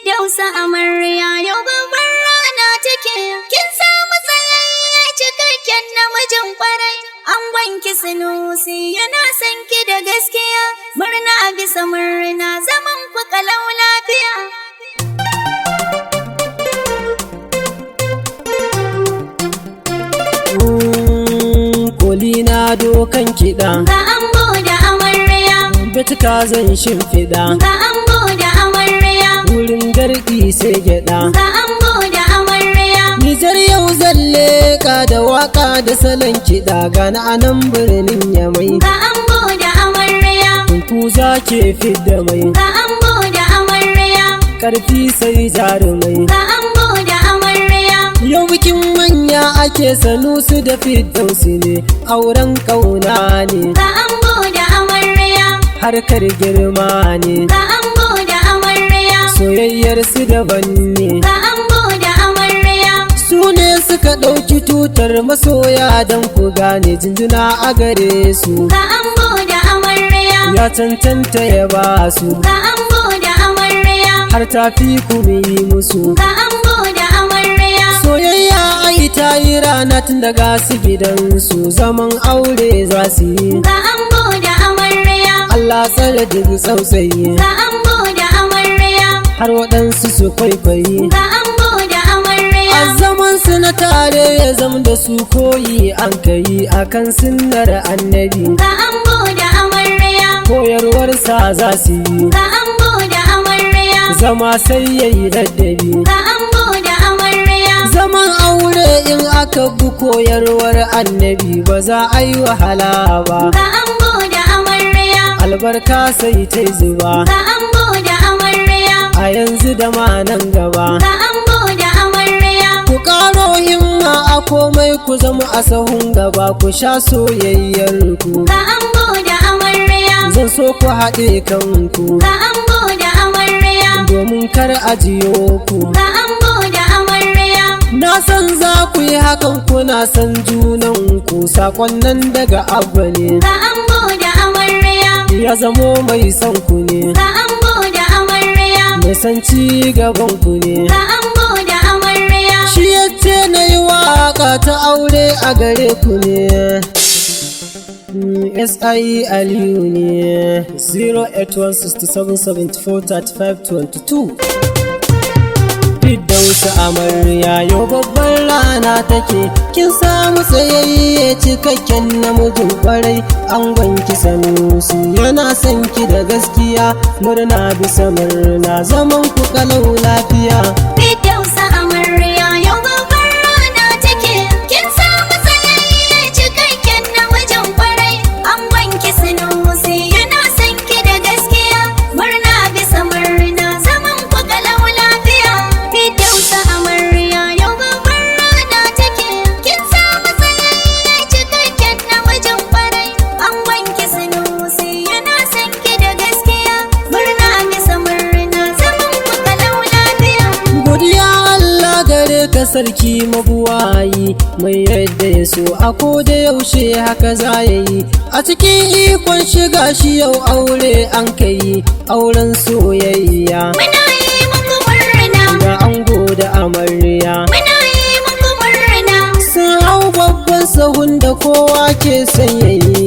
Fiddausi amarya yau babbar rana take, kin samu tsayayye cikakken namijin kwarai. Angonki Sanusi yana son ki da gaskiya, murna bisa murna zaman ku kalau lafiya. Koli na dokan kiɗa, Ga ango da amarya, bitika zan shimfiɗa, ga ango da amarya, wurin gardi sai gyaɗa. ga ango da amarya, Nijar yau zan leƙa da waƙa da salon kiɗa, gana a nan birnin Yamai. ga ango da amarya, Tunkuza ke fidda mai, ga ango da amarya, ƙarfi sai jarumai. ga ango da amarya, Yau bikin manya ake Sanusi da Fiddausi ne, auren ƙauna ne, ga ango da amarya, harkar girma ne, ga ango da amarya, soyayyar su daban ne. ga ango da amarya, Su ne suka ɗauki tutar masoya don ku gane jinjina a gare su, ga ango da amarya, ya cancanta ya ba su, ga ango da amarya, har tafi ku yi musu. ga ango da amarya, Soyayya ai ta yi rana tun daga su gidansu, zaman aure za su yi. ga ango da amarya, Allah tsare duk tsautsayi, ga ango da amarya, har waɗansu su kwaikwayi. ga ango da amarya, A zaman su na tare ya zama da su koyi an kai akan sunnar annabi, ga ango da amarya, koyarwarsa za su yi. ga ango da amarya, Zama sai ya yi ladabi, ga ango da amarya, zaman aure in aka bi koyarwar annabi ba za a yi wahala ba, ga ango da amarya, albarka sai ta zuba ga ango da amarya, a yanzu da ma nan gaba. ga ango da amarya, Ku ƙaro himma a komai ku zama a sahun gaba, ku sha soyayyar ku, ga ango da amarya, zan so ku haɗe kanku ga ango da amarya, domin kar a jiyo ku. ga ango da amarya, Na san za ku yi hakan kuna san junanku, sakon nan daga abba ne, ga ango da amarya, ya zamo mai son ku ne, ga ango da amarya, mai san ci gaban ku ne. ga ango da amarya, Shi yace na yi waƙa ta aure a gare ku ne. SI Aliyu ne 08167743522. Fiddausi amarya yau babbar rana take, kin samu tsayayye cikakken namijin kwarai. Angonki Sanusi yana son ki da gaskiya, murna bisa murna zaman ku kalau lafiya. Fiddausi amarya yau babbar rana take, kin samu tsayayye cikakken namijin kwarai. Angonki Sanusi yana son ki da gaskiya, murna bisa murna zaman ku kalau lafiya. Fiddausi amarya yau babbar rana take, kin samu tsayayye cikakken namijin kwarai. Angonki Sanusi yana son ki da gaskiya, murna bisa murna zaman ku kalau lafiya. Godiya Allah gare ka sarki mabuwayi, mai yadda ya so a koda yaushe haka za ya yi. A cikin ikon shiga shi yau aure an kai, auren soyayya Muna yi muku murna, ga ango da amarya. muna yi muku murna, Sun hau babban sahun da kowa ke son yayi,